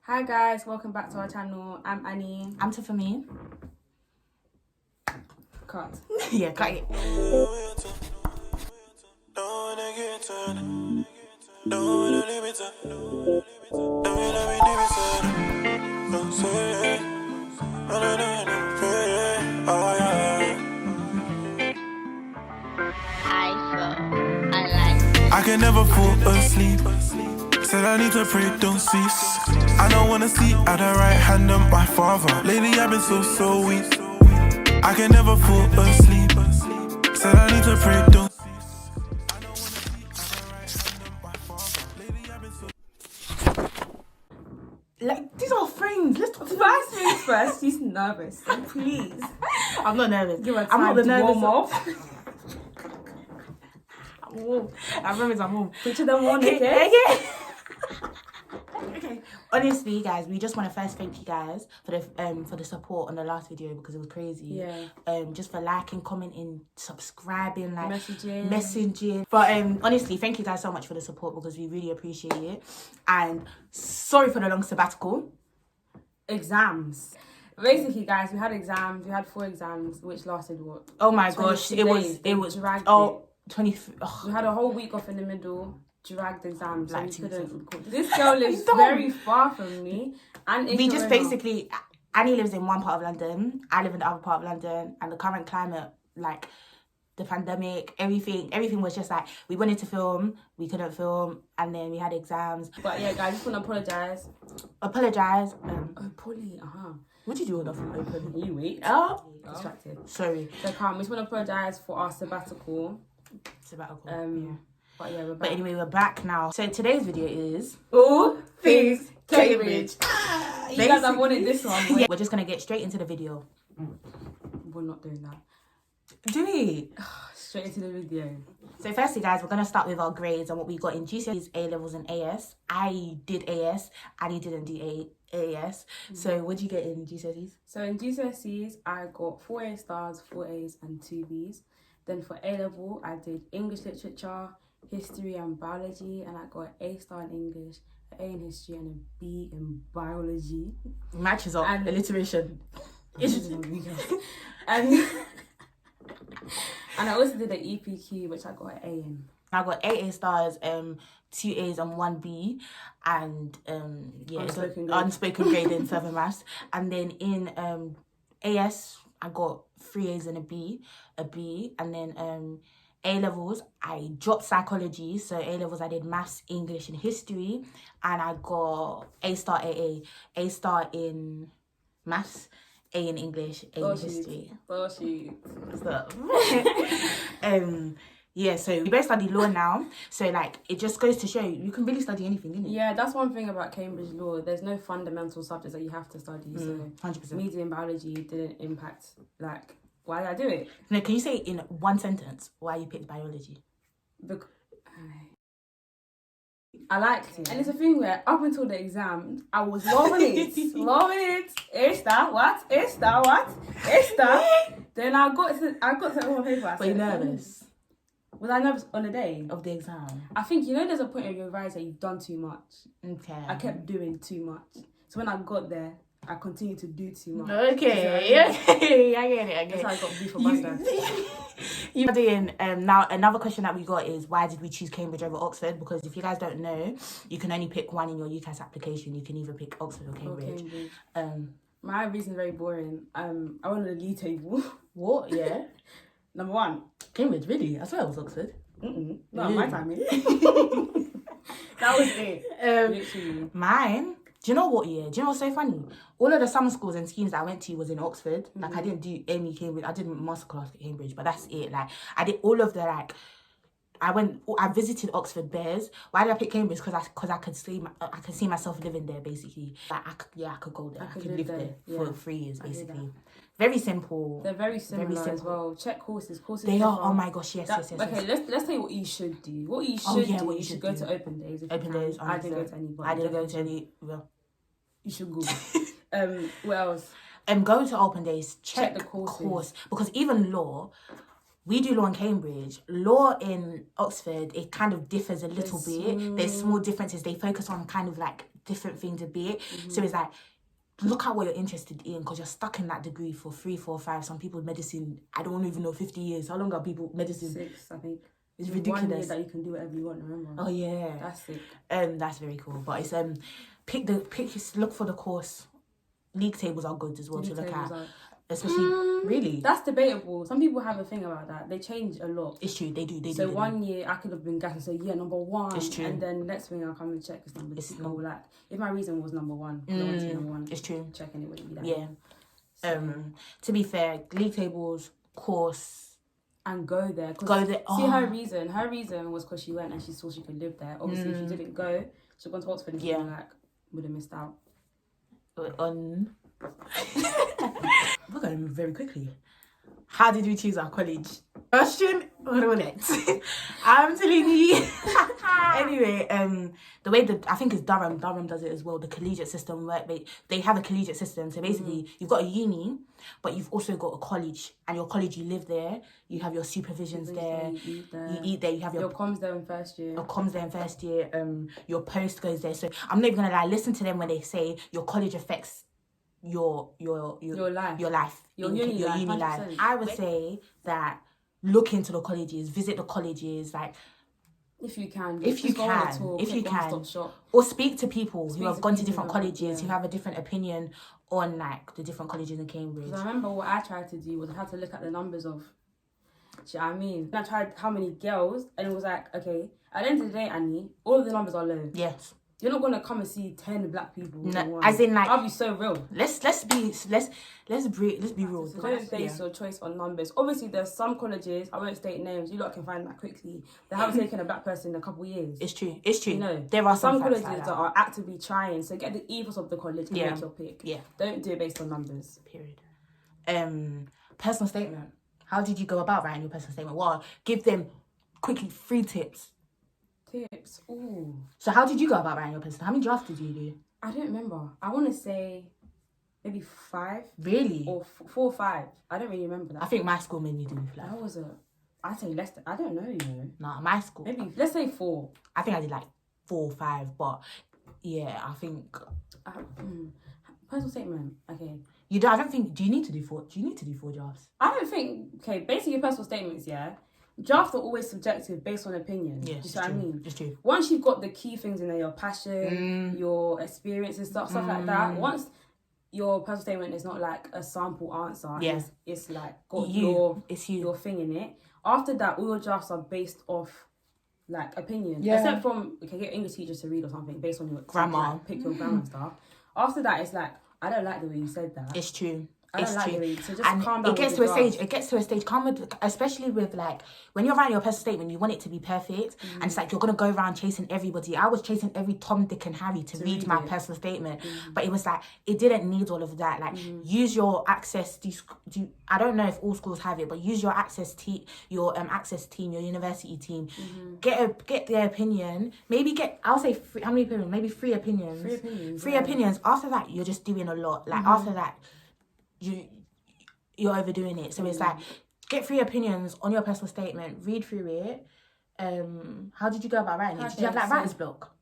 Hi guys, welcome back to our channel. I'm Annie. I'm Tiffany. Cut. Yeah, cut it. I can never fall asleep. Said I need to pray, don't cease. I don't wanna see at the right hand of my father. Lately I've been so weak. I can never fall asleep. Said I need to pray, don't cease. I don't wanna see at the right hand of my father. Lately I've been so. Like, these are friends. Let's talk First things first, she's nervous. So please. I'm not nervous. Give her I'm time not the to nervous. warm up. I'm warm. I promise I'm warm. Picture them on, okay? Okay. Honestly, guys, we just want to first thank you guys for the support on the last video because it was crazy. Yeah. Just for liking, commenting, subscribing, like Messaging. But honestly, thank you guys so much for the support because we really appreciate it. And sorry for the long sabbatical. Exams. Basically, guys, we had exams. We had 4 exams, which lasted what? Oh my gosh, 22 it was dragged oh it. 23. We had a whole week off in the middle. Dragged exams. Like So we 2 couldn't record. This girl lives very far from me. And in We just Corona. basically, Annie lives in one part of London, I live in the other part of London, and the current climate, like the pandemic, everything was just like, we wanted to film, we couldn't film, and then we had exams. But yeah, guys, just want to apologise. Apologise. Oh, Polly, What did you do with that from open? You wait. Oh, Distracted. sorry. So calm. We just want to apologise for our sabbatical. Sabbatical. Yeah. But yeah, we're back. But anyway, we're back now. So today's video is All things Cambridge. You guys have wanted this one. Yeah, we're just gonna get straight into the video. We're not doing that. Do we? Straight into the video. So firstly, guys, we're going to start with our grades and what we got in GCSEs, A-levels and AS. I did AS, Annie didn't do AS. So what did you get in GCSEs? So in GCSEs, I got 4 A stars, 4 A's and 2 B's. Then for A-level, I did English literature, history and biology, and I got an A star in English, an A in history and a B in biology. Matches up. And alliteration. And I also did an EPQ, which I got an A in. I got 8 A stars, 2 A's and 1 B, and yeah, unspoken grade in further maths. And then in AS, I got 3 A's and a B, and then A-levels, I dropped psychology. So A-levels, I did maths, English and history, and I got A star A star in maths, A in English, A in history. Yeah, so we both study law now. So like, it just goes to show you can really study anything, innit? Yeah, that's one thing about Cambridge law. There's no fundamental subjects that you have to study. So 100%. media and biology didn't impact, like, why did I do it? No, can you say in one sentence why you picked biology? I liked it. And it's a thing where up until the exam, I was loving it. Loving it. Is that what? Is that what? Is that? Then I got to the paper. Were you nervous? Was I nervous on the day Of the exam? I think, there's a point where you realise that you've done too much. Okay. I kept doing too much. So when I got there, I continued to do too much. Okay. I get it. That's how I got beef for bastard. You're doing now. Another question that we got is, why did we choose Cambridge over Oxford? Because if you guys don't know, you can only pick one in your UCAS application. You can either pick Oxford or Cambridge. My reason is very boring. I went on the league table. What? Yeah. Number 1. Cambridge, really? I swear it was Oxford. No, my time. That was it. Literally. Mine. Do you know what? Yeah. Do you know what's so funny? All of the summer schools and schemes that I went to was in Oxford. Like I didn't do any Cambridge. I did masterclass at Cambridge, but that's it. Like I did all of the like. I visited Oxford Bears. Why did I pick Cambridge? Because I could see myself living there basically. Like I could go there. I could live there for 3 years basically. Very simple. They're very similar as well. Check courses. They are. Oh my gosh, yes. Okay, let's tell you what you should do. What you should go to open days. Open days. I didn't go to any. I didn't go to any. Well, you should go. What else? Go to open days. Check the courses. Course, because even law. We do law in Cambridge. Law in Oxford, it kind of differs a little bit. There's small differences. They focus on kind of like different thing to be it. So it's like, look at what you're interested in, because you're stuck in that degree for 3, 4, 5. Some people medicine, I don't even know, 50 years. How long are people medicine? 6, I think. It's ridiculous. 1 year that you can do whatever you want, remember? Oh yeah. That's sick. That's very cool. But it's look for the course. League tables are good as well to look at. Especially, really? That's debatable. Some people have a thing about that. They change a lot. It's true, they do. So 1 year, I could have been gassed and say, yeah, number 1. It's true. And then the next thing I'll come and check is number 2. Like, if my reason was number 1, I want to be number 1. It's true. Checking it wouldn't be that. Yeah. So, to be fair, league tables, course. And go there. Go there. See, her reason was because she went and she saw she could live there. Obviously, if she didn't go, she'd gone to Oxford and she would have missed out. We're going to move very quickly. How did we choose our college? Question roulette. I'm telling you. Anyway, the way that I think it's Durham does it as well. The collegiate system, where they have a collegiate system. So basically, you've got a uni, but you've also got a college. And your college, you live there. You have your supervisions there. You eat there. You have your comms there in first year. Your comms there in first year. Your post goes there. So I'm not even gonna lie. Listen to them when they say your college affects your life. Your uni life. I would say that look into the colleges, visit the colleges, like if you can, or speak to people who have gone to different colleges, who have a different opinion on like the different colleges in Cambridge. Because I remember what I tried to do was I had to look at the numbers of. Do you know what I mean? And I tried how many girls, and it was like, okay, at the end of the day, Annie, all of the numbers are low. Yes. You're not gonna come and see 10 black people. No, as in like I'll be so real. Let's be real. So don't base your choice on numbers. Obviously, there's some colleges, I won't state names, you lot can find that quickly. They haven't taken a black person in a couple of years. It's true. You know, there are some colleges like that are actively trying. So get the ethos of the college and make your pick. Yeah. Don't do it based on numbers. Period. Personal statement. How did you go about writing your personal statement? Well, give them quickly 3 tips. Tips. Ooh. So how did you go about writing your personal? How many drafts did you do? I don't remember. I want to say maybe 5. Really? Or 4 or 5. I don't really remember that. I think my school made me do like. That was I'd say less than, I don't know, you know. Nah, my school. Maybe, let's say 4. I think I did like 4 or 5, but yeah, I think. Personal statement, okay. You do. I don't think. Do you need to do 4? Do you need to do 4 drafts? I don't think. Okay, basically your personal statements, yeah. Drafts are always subjective based on opinion. Yeah, do you know what I mean? It's true. Once you've got the key things in there, your passion, your experiences, stuff like that. Once your personal statement is not like a sample answer, it's like got your thing in it. After that, all your drafts are based off like opinion. Yeah. Except from get English teachers to read or something based on your grammar. Like, pick your grammar and stuff. After that, it's like I don't like the way you said that. It's true. It's true. So just and calm down. It gets to a stage. Calm with, especially with like when you're writing your personal statement, you want it to be perfect, and it's like you're gonna go around chasing everybody. I was chasing every Tom, Dick, and Harry to read my personal statement, but it was like it didn't need all of that. Like use your access. I don't know if all schools have it, but use your access team, your university team. Get their opinion. Maybe I'll say how many opinions? Maybe 3 opinions. 3 opinions. After that, you're just doing a lot. Like after that. You're overdoing it. So it's like get 3 opinions on your personal statement, read through it. How did you go about writing it? Did you have like writer's block?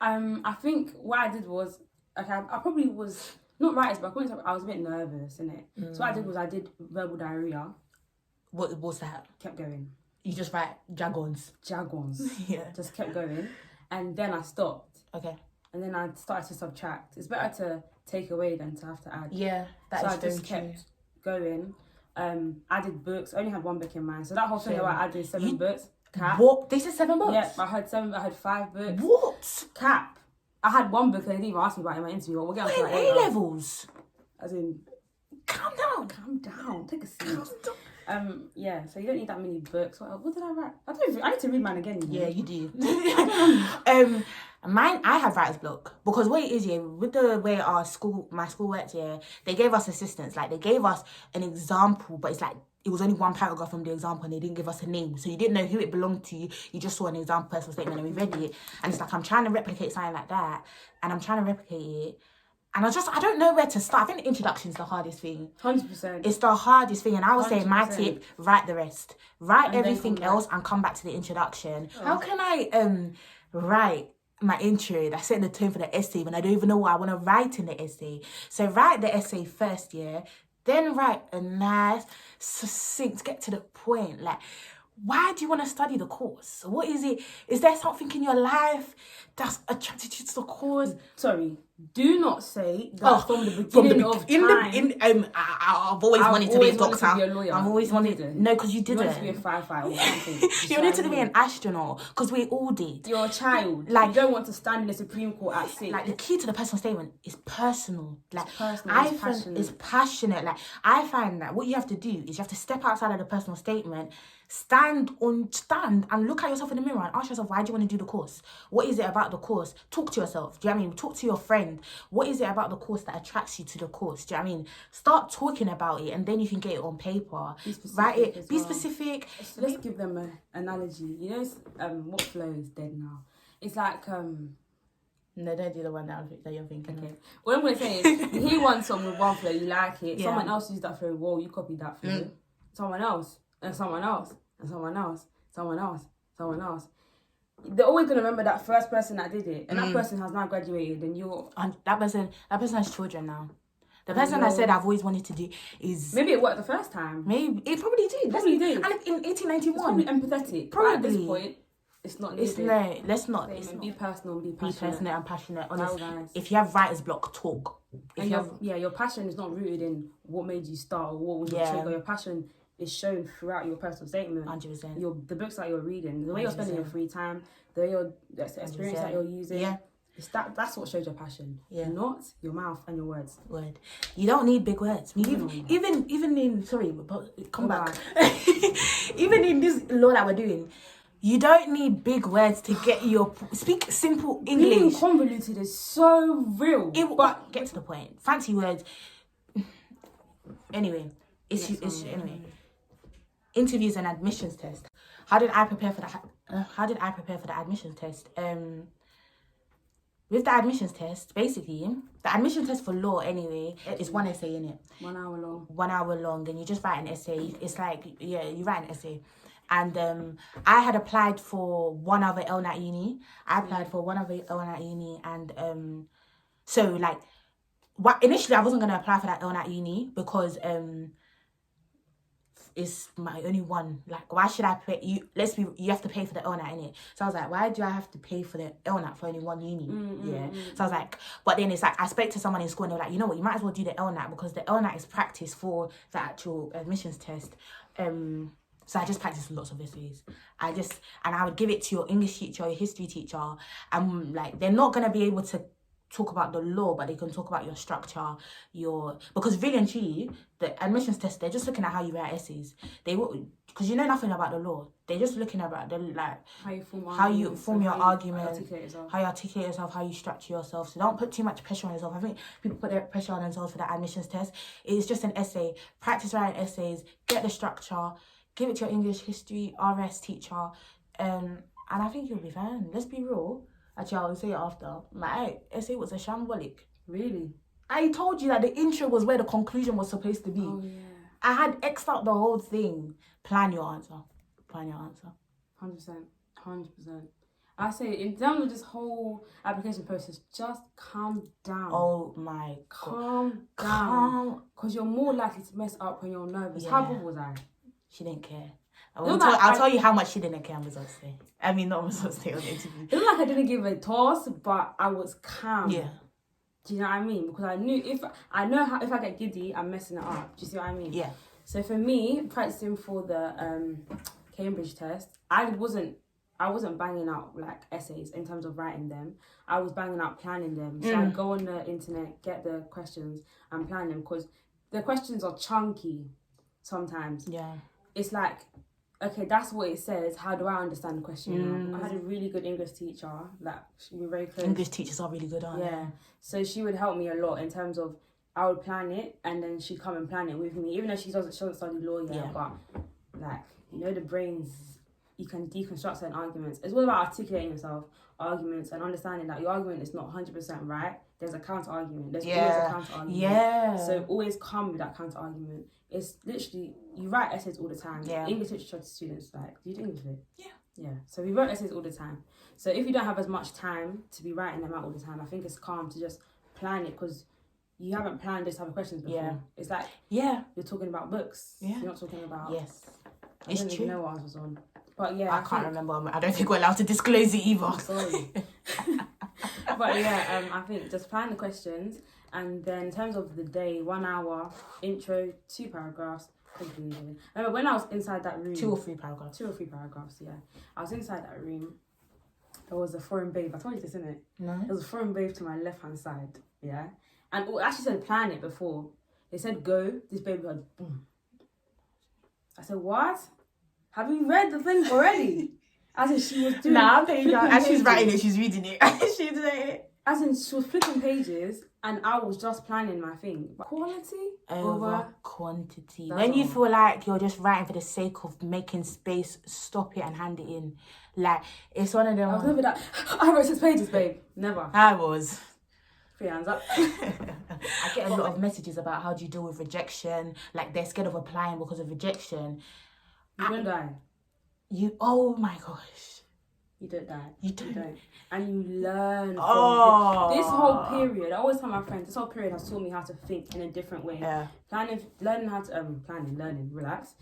I think what I did was I probably was not writer's block. I was a bit nervous, innit? So what I did was I did verbal diarrhea. What was that? Kept going. You just write jagons. Yeah. Just kept going, and then I stopped. Okay. And then I started to subtract. It's better to take away than to have to add. Yeah, so I just kept going. Added books. I only had 1 book in mind. So that whole thing about adding 7 books. Cap. What? They said 7 books? Yeah, I had 7. I had 5 books. What? Cap. I had 1 book and they didn't even ask me about it in my interview. We'll get on to A levels. As in, calm down. Take a seat. Yeah. So you don't need that many books. What did I write? I need to read mine again. Yeah, you do. Mine, I have writer's block because what it is, with the way my school worked, they gave us assistance. Like they gave us an example, but it's like it was only 1 paragraph from the example and they didn't give us a name, so you didn't know who it belonged to. You just saw an example personal statement and we read it, and it's like I'm trying to replicate something like that, and I'm trying to replicate it. And I don't know where to start. I think the introduction is the hardest thing. 100%. It's the hardest thing. And I would say my tip, write the rest. Write everything else and come back to the introduction. Oh. How can I write my intro, that's setting the tone for the essay when I don't even know what I want to write in the essay. So write the essay first, yeah? Then write a nice, succinct, get to the point. Like, why do you want to study the course? What is it? Is there something in your life that's attracted you to the course? Sorry, do not say that from the beginning of time. I've always wanted to be a doctor. I've always wanted. No, because you didn't. You wanted to be a firefighter or something. You wanted to be an astronaut, because we all did. You're a child. Like, you don't want to stand in the Supreme Court at 6. Like, the key to the personal statement is personal. Like, it's personal. It's passionate. Like, I find that what you have to do is you have to step outside of the personal statement, stand and look at yourself in the mirror and ask yourself, why do you want to do the course? What is it about the course? Talk to yourself. Do you know what I mean? Talk to your friend. What is it about the course that attracts you to the course? Do you know what I mean? Start talking about it, and then you can get it on paper. Write it. Be specific. So let's give them an analogy. You know, what flow is dead now. It's like No, don't do the one that you're thinking. Okay. What I'm gonna say is, you hear one song with one flow, you like it. Yeah. Someone else used that flow. Whoa, you copied that flow. Someone else, and someone else, and someone else, someone else, someone else. They're always gonna remember that first person that did it, and that person has now graduated, and you're. And that person has children now. The person that said I've always wanted to do is... Maybe it worked the first time. Maybe. It probably did. Probably did. And in 1891... It's probably empathetic. Probably. But at this point, it's not needed. Let's not. Be personal, be passionate. Be passionate and passionate. Honestly, nice. If you have writer's block, talk. Your passion is not rooted in what made you start or what was your trigger. Your passion is shown throughout your personal statement. 100%. The books that you're reading, the way you're spending your free time, the experience that you're using. Yeah. That's what shows your passion. Yeah. Not your mouth and your words. Word. You don't need big words. Even in back. Even in this law that we're doing, you don't need big words to get your speak simple English. Being convoluted is so real. But get to the point. Fancy words. Anyway, anyway. Interviews and admissions test. How did I prepare for the admissions test? With the admissions test, basically, the admission test for law anyway is one essay in it. 1 hour long. 1 hour long, and you just write an essay. It's like, you write an essay. And I had applied for one other LNAT uni. And so like, initially I wasn't going to apply for that LNAT uni because it's my only one. Like, why should I pay? You have to pay for the LNAT, innit? So I was like, why do I have to pay for the LNAT for only one uni? So I was like, but then it's like, I spoke to someone in school and they were like, you know what, you might as well do the LNAT because the LNAT is practice for the actual admissions test. So I just practiced lots of essays. And I would give it to your English teacher, your history teacher, and like, they're not gonna be able to talk about the law, but they can talk about your structure, because really and truly, the admissions test, they're just looking at how you write essays. They will, because you know nothing about the law. They're just looking about how you form your argument, how you articulate yourself, how you structure yourself. So don't put too much pressure on yourself. I think people put their pressure on themselves for the admissions test. It's just an essay. Practice writing essays, get the structure, give it to your English history RS teacher, and I think you'll be fine. Let's be real. Actually, I'll say it after. My essay was a shambolic. Really? I told you that the intro was where the conclusion was supposed to be. Oh, yeah. I had X'd out the whole thing. Plan your answer. 100%. I say, in terms of this whole application process, just calm down. Oh my God. Calm down. Because you're more likely to mess up when you're nervous. Yeah. How good was I? She didn't care. I'll tell you how much she didn't care on results day. I mean, not on results day, on the interview. It looked like I didn't give a toss, but I was calm. Yeah. Do you know what I mean? Because I knew if I get giddy, I'm messing it up. Do you see what I mean? Yeah. So for me, practicing for the Cambridge test, I wasn't banging out like essays in terms of writing them. I was banging out planning them. So I'd go on the internet, get the questions and plan them, because the questions are chunky sometimes. Yeah. It's like, okay, that's what it says. How do I understand the question now? I had a really good English teacher. Like, she was very close. English teachers are really good, aren't they? Yeah. So she would help me a lot in terms of, I would plan it and then she'd come and plan it with me. Even though she doesn't study law yet, but like, you know, the brains, you can deconstruct certain arguments. It's all about articulating yourself, arguments, and understanding that your argument is not 100% right. There's a counter argument. There's always a counter argument. Yeah. So always come with that counter argument. It's literally, you write essays all the time. Yeah. English literature to students, like, do you do English lit? Yeah. Yeah, so we wrote essays all the time. So if you don't have as much time to be writing them out all the time, I think it's calm to just plan it, because you haven't planned this type of questions before. Yeah. It's like you're talking about books. Yeah. You're not talking about... Yes. I don't even know what I was on. But yeah, I can't remember. I don't think we're allowed to disclose it either. I'm sorry. But yeah, I think just plan the questions, and then in terms of the day, 1 hour, intro, 2 paragraphs, conclusion. Remember when I was inside that room... 2 or 3 paragraphs. 2 or 3 paragraphs, yeah. I was inside that room. There was a foreign babe. I told you this, didn't it? No. There was a foreign babe to my left-hand side, yeah? And it actually said plan it before. They said go. This baby went boom. I said, what? Have you read the thing already? As in she was doing... Nah, I'm telling you, as she's writing it, she's reading it. She's doing it. As in she was flipping pages and I was just planning my thing. Quality over quantity. When you feel like you're just writing for the sake of making space, stop it and hand it in. Like, it's one of them... I was never that... I wrote 6 pages, babe. Never. I was. 3 hands up. I get a lot of messages about how do you deal with rejection. Like, they're scared of applying because of rejection. You don't die. Oh my gosh. You don't die. You don't. And you learn from this whole period. I always tell my friends, this whole period has taught me how to think in a different way. Yeah. Learning, relax.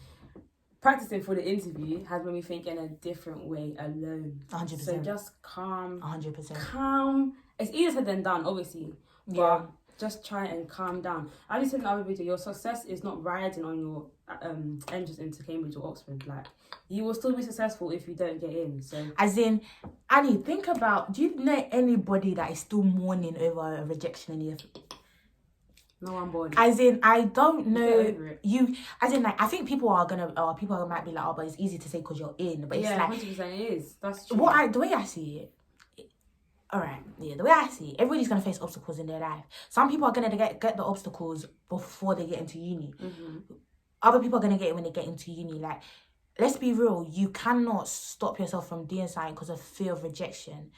Practicing for the interview has made me think in a different way alone. 100%. So just calm. 100%. Calm. It's easier said than done, obviously. But Yeah. just try and calm down. I just said in the other video, your success is not riding on your entrance into Cambridge or Oxford. Like, you will still be successful if you don't get in. So, as in, Annie, think about, do you know anybody that is still mourning over a rejection in the year? no one bored. As in, I don't know you. As in, like, I think people might be like, oh, but it's easy to say because you're in. But Yeah, it's like 100% it is. That's true. the way I see it. Alright, yeah, the way I see it, everybody's going to face obstacles in their life. Some people are going to get the obstacles before they get into uni. Mm-hmm. Other people are going to get it when they get into uni. Like, let's be real, you cannot stop yourself from doing something because of fear of rejection.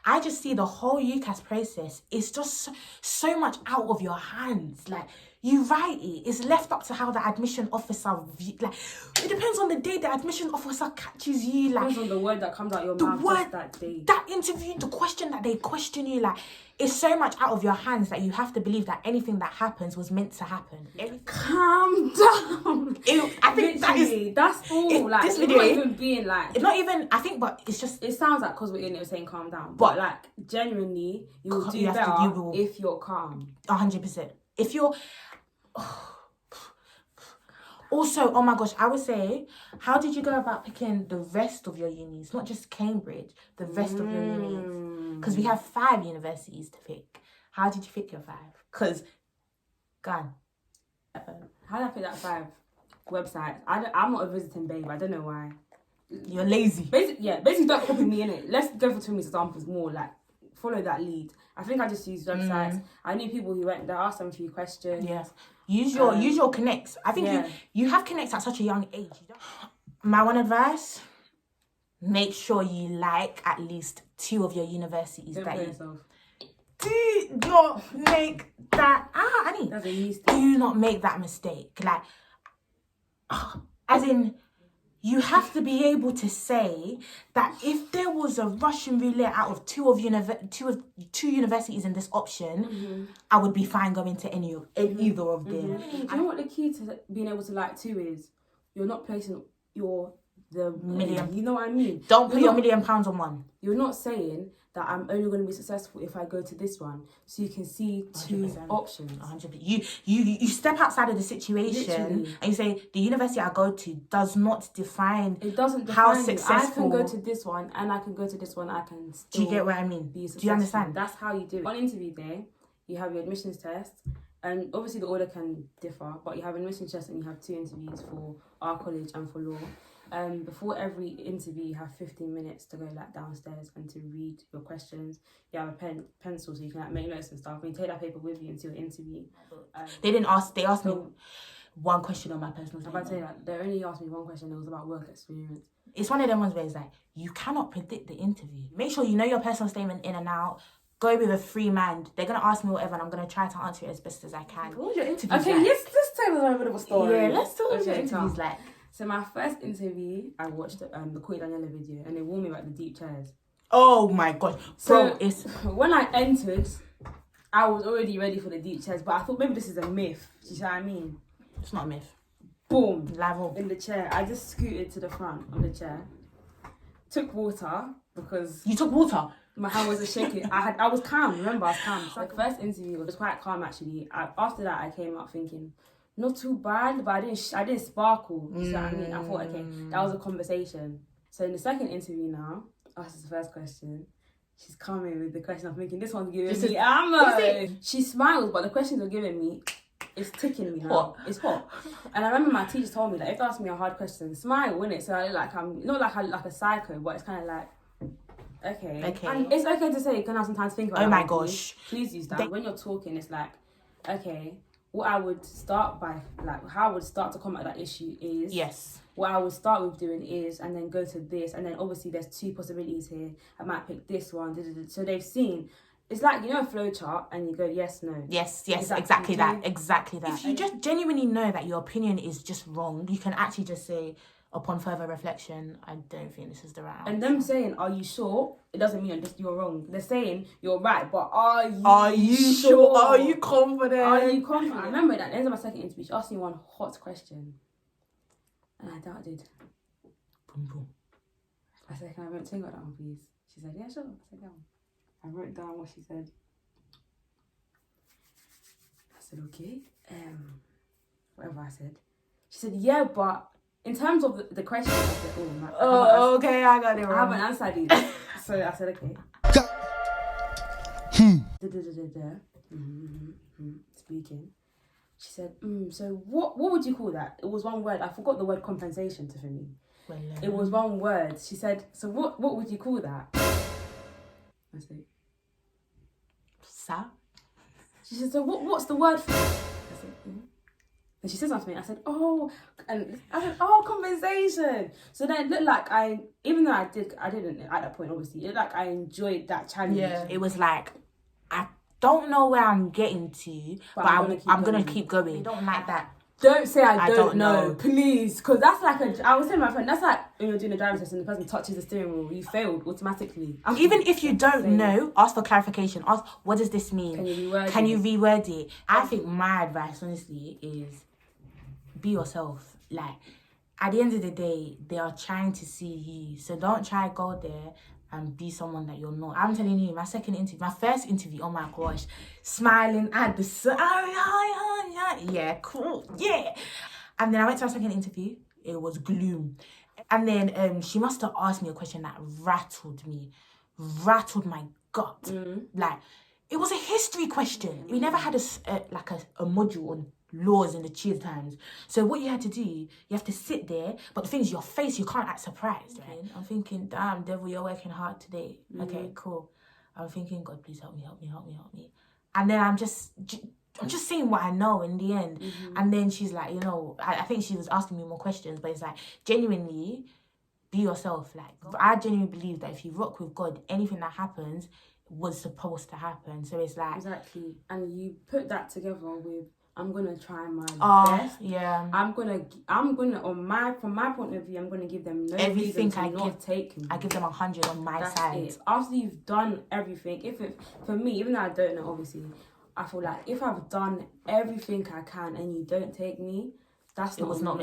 I just see the whole UCAS process is just so much out of your hands. Like, you write it, it's left up to how the admission officer it depends on the day the admission officer catches you. Like, depends on the word that comes out your mouth just that day. That interview, the question that they question you, like, it's so much out of your hands that you have to believe that anything that happens was meant to happen. Calm down. I think that's all. Like, this it's video, not even being like... It's not even, I think, but it's just... It sounds like because we're in it, we're saying calm down. But like, genuinely, you will do better if you're calm. 100%. If you're... Also, oh my gosh, I would say, how did you go about picking the rest of your unis? Not just Cambridge, the rest of your unis. Because we have 5 universities to pick. How did you pick your 5? Because, go on. How did I pick that 5 websites? I'm not a visiting babe. I don't know why. You're lazy. Basically don't copy me in it. Let's go for 2 examples more. Like, follow that lead. I think I just used websites. I knew people who went there, asked them a few questions. Yeah. Use your connects. I think you have connects at such a young age. My one advice: make sure you like at least 2 of your universities. Don't that play you yourself. Do not make that. Annie, That's a mistake. Do not make that mistake. Like, as in, you have to be able to say that if there was a Russian roulette out of two universities in this option, I would be fine going to either of them. Do you know what the key to being able to like 2 is? You're not placing the million. You know what I mean? Don't put your £1 million on one. You're not saying that I'm only going to be successful if I go to this one, so you can see 2 options. 100%. You step outside of the situation. Literally. And you say the university I go to does not define. It doesn't define how you. successful. I can go to this one and I can go to this one. I can still. Do you get what I mean? Be successful. Do you understand? That's how you do it. On interview day, you have your admissions test, and obviously the order can differ, but you have an admissions test and you have 2 interviews for our college and for law. Before every interview, you have 15 minutes to go downstairs and to read your questions. You have a pencil so you can make notes and stuff. And you take that paper with you into your interview. They asked me one question on my personal statement. If I tell you that, they only asked me one question. It was about work experience. It's one of them ones where it's like, you cannot predict the interview. Make sure you know your personal statement in and out. Go with a free mind. They're going to ask me whatever and I'm going to try to answer it as best as I can. What was your interview like? Let's tell us a bit of a story. Yeah, let's tell us your interviews like. So my first interview, I watched the Koi Daniela video, and they warned me about the deep chairs. Oh my god, So bro! It's when I entered, I was already ready for the deep chairs, but I thought maybe this is a myth. Do you see what I mean? it's not a myth. Boom, Level. in the chair. I just scooted to the front of the chair, took water because You took water. my hand wasn't shaking. I was calm. Remember, I was calm. So, like, first interview was quite calm actually. After that, I came out thinking, not too bad, but I didn't sparkle. You see what I mean? I thought, okay, that was a conversation. So in the second interview now, this is the first question. She's coming with the question. I'm thinking, this one's giving me ammo. She smiles, but the questions are giving me, it's ticking me now. Hot. It's hot. And I remember my teacher told me that if they ask me a hard question, smile, innit? So I look like I'm not like a psycho, but it's kind of like, okay. And it's okay to say, can I sometimes think about Oh that, my gosh. Please use that. When you're talking, it's like, okay, what I would start by, like, how I would start to combat that issue is... Yes. What I would start with doing is, and then go to this, and then obviously there's two possibilities here. I might pick this one. So they've seen... It's like, you know, a flow chart, and you go, yes, no. Yes, exactly that. If you just genuinely know that your opinion is just wrong, you can actually just say, upon further reflection, I don't think this is the right answer. And them saying, are you sure? It doesn't mean you're wrong. They're saying, you're right, but are you sure? Are you confident? Are you confident? I remember that at the end of my second interview, she asked me one hot question. And I doubted. Boom, boom. I said, can I write that down, please? She said, yeah, sure. I said, go on. I wrote down what she said. I said, okay. Whatever I said. She said, yeah, but in terms of the question, I said, okay, I got it wrong. I haven't answered it. So I said, okay. Speaking. She said, so what would you call that? It was one word. I forgot the word compensation for me. It was one word. She said, so what would you call that? I said, Sa? She said, so what's the word for it? I said, And she said something. I said, compensation. So then it looked like even though I didn't at that point, obviously, it looked like I enjoyed that challenge. Yeah. It was like, I don't know where I'm getting to, but I'm gonna keep going. I don't like that. Don't say I don't know, please, because that's like I was telling my friend, that's like when you're doing a driving test and the person touches the steering wheel, you failed automatically. Even if you don't know, ask for clarification. Ask, what does this mean? Can you reword it? I think my advice, honestly, is be yourself. Like, at the end of the day, they are trying to see you, so don't try to go there and be someone that you're not. I'm telling you, my first interview, oh my gosh, smiling at the yeah, cool, yeah. And then I went to my second interview, it was gloom. And then she must have asked me a question that rattled my gut. Like, it was a history question. We never had a module on laws in the cheer times. So what you had to do, you have to sit there, but the thing is, your face, you can't act surprised, right? I'm thinking, damn, devil, you're working hard today. Okay, cool. I'm thinking, God, please help me. And then I'm just saying what I know in the end. And then she's like, you know, I think she was asking me more questions, but it's like, genuinely, be yourself. Like, I genuinely believe that if you rock with God, anything that happens was supposed to happen. So it's like... Exactly. And you put that together with, I'm gonna try my best. Yeah. I'm gonna from my point of view, I'm gonna give them everything I give them 100 on my side. It. After you've done everything, for me, even though I don't know, obviously, I feel like if I've done everything I can and you don't take me, Don't fall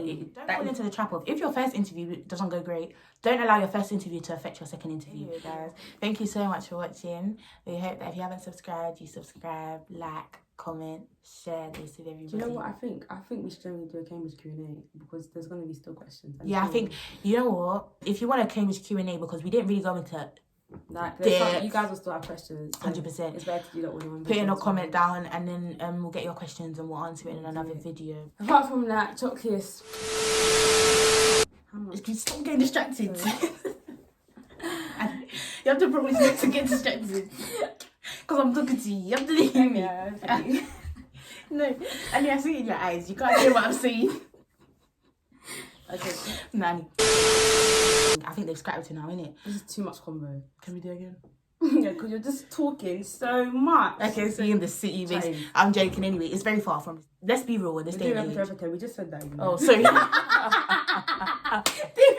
into the trap of, if your first interview doesn't go great, don't allow your first interview to affect your second interview. Anyway, guys, thank you so much for watching. We hope that if you haven't subscribed, you subscribe, like, comment, share this with everybody. Do you know what I think? I think we should only do a Cambridge Q&A because there's going to be still questions. Yeah, I think, you know what? If you want a Cambridge Q&A, because we didn't really go into... Like, you guys will still have questions. So 100%. It's better to do that with one. Put in a comment down, and then we'll get your questions and we'll answer it in another video. Apart from that, chocolate. Stop getting distracted. You have to promise not to get distracted. Because I'm talking to you. You have to hear me. Yeah, no. And I see it in your eyes. You can't hear what I'm saying. Okay. Nanny. I think they've scrapped it now, innit? This is too much combo. Can we do it again? Yeah, because you're just talking so much. Okay, so in the city, basically. I'm joking anyway. It's very far from... Let's be real with this day and age. We just said that. Oh, sorry. This